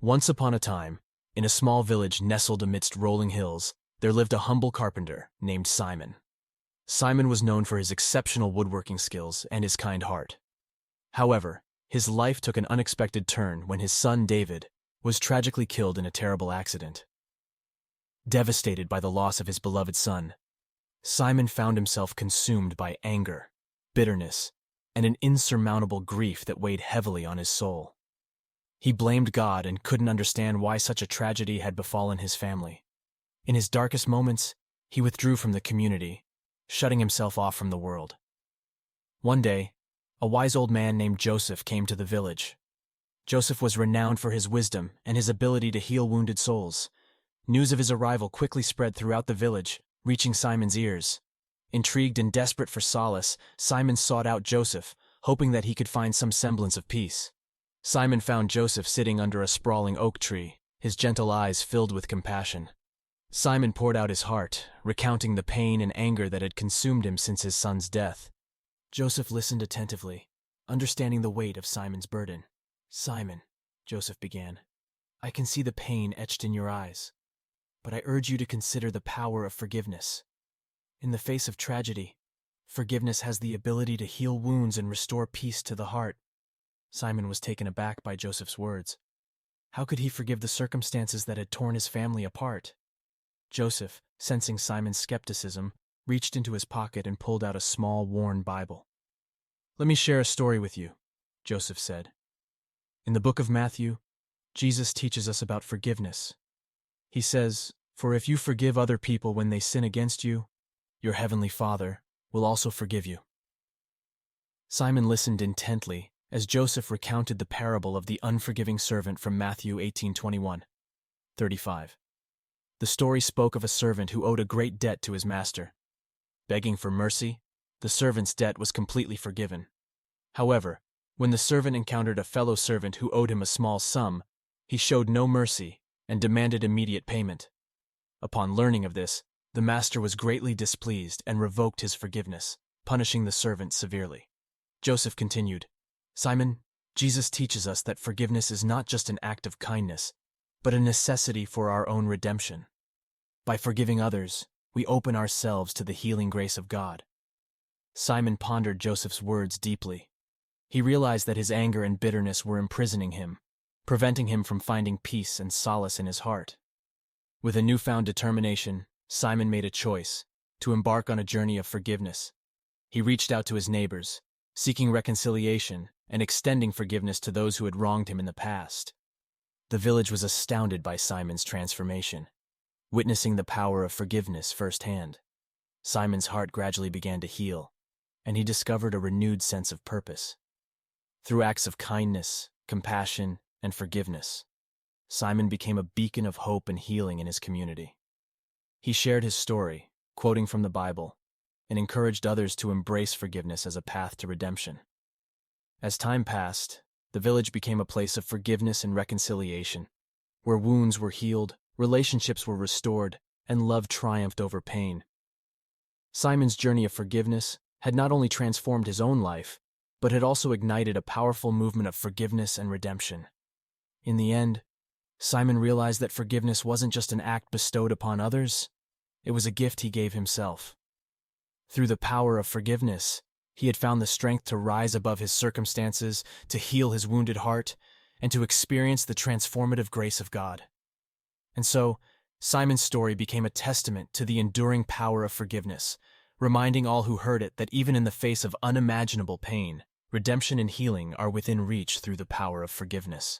Once upon a time, in a small village nestled amidst rolling hills, there lived a humble carpenter named Simon. Simon was known for his exceptional woodworking skills and his kind heart. However, his life took an unexpected turn when his son David was tragically killed in a terrible accident. Devastated by the loss of his beloved son, Simon found himself consumed by anger, bitterness, and an insurmountable grief that weighed heavily on his soul. He blamed God and couldn't understand why such a tragedy had befallen his family. In his darkest moments, he withdrew from the community, shutting himself off from the world. One day, a wise old man named Joseph came to the village. Joseph was renowned for his wisdom and his ability to heal wounded souls. News of his arrival quickly spread throughout the village, reaching Simon's ears. Intrigued and desperate for solace, Simon sought out Joseph, hoping that he could find some semblance of peace. Simon found Joseph sitting under a sprawling oak tree, his gentle eyes filled with compassion. Simon poured out his heart, recounting the pain and anger that had consumed him since his son's death. Joseph listened attentively, understanding the weight of Simon's burden. "Simon," Joseph began, "I can see the pain etched in your eyes, but I urge you to consider the power of forgiveness. In the face of tragedy, forgiveness has the ability to heal wounds and restore peace to the heart." Simon was taken aback by Joseph's words. How could he forgive the circumstances that had torn his family apart? Joseph, sensing Simon's skepticism, reached into his pocket and pulled out a small, worn Bible. "Let me share a story with you," Joseph said. "In the book of Matthew, Jesus teaches us about forgiveness. He says, 'For if you forgive other people when they sin against you, your heavenly Father will also forgive you.'" Simon listened intently as Joseph recounted the parable of the unforgiving servant from Matthew 18:21-35. The story spoke of a servant who owed a great debt to his master. Begging for mercy, the servant's debt was completely forgiven. However, when the servant encountered a fellow servant who owed him a small sum, he showed no mercy and demanded immediate payment. Upon learning of this, the master was greatly displeased and revoked his forgiveness, punishing the servant severely. Joseph continued, "Simon, Jesus teaches us that forgiveness is not just an act of kindness, but a necessity for our own redemption. By forgiving others, we open ourselves to the healing grace of God." Simon pondered Joseph's words deeply. He realized that his anger and bitterness were imprisoning him, preventing him from finding peace and solace in his heart. With a newfound determination, Simon made a choice to embark on a journey of forgiveness. He reached out to his neighbors, seeking reconciliation and extending forgiveness to those who had wronged him in the past. The village was astounded by Simon's transformation, witnessing the power of forgiveness firsthand. Simon's heart gradually began to heal, and he discovered a renewed sense of purpose. Through acts of kindness, compassion, and forgiveness, Simon became a beacon of hope and healing in his community. He shared his story, quoting from the Bible, and encouraged others to embrace forgiveness as a path to redemption. As time passed, the village became a place of forgiveness and reconciliation, where wounds were healed, relationships were restored, and love triumphed over pain. Simon's journey of forgiveness had not only transformed his own life, but had also ignited a powerful movement of forgiveness and redemption. In the end, Simon realized that forgiveness wasn't just an act bestowed upon others, it was a gift he gave himself. Through the power of forgiveness, he had found the strength to rise above his circumstances, to heal his wounded heart, and to experience the transformative grace of God. And so, Simon's story became a testament to the enduring power of forgiveness, reminding all who heard it that even in the face of unimaginable pain, redemption and healing are within reach through the power of forgiveness.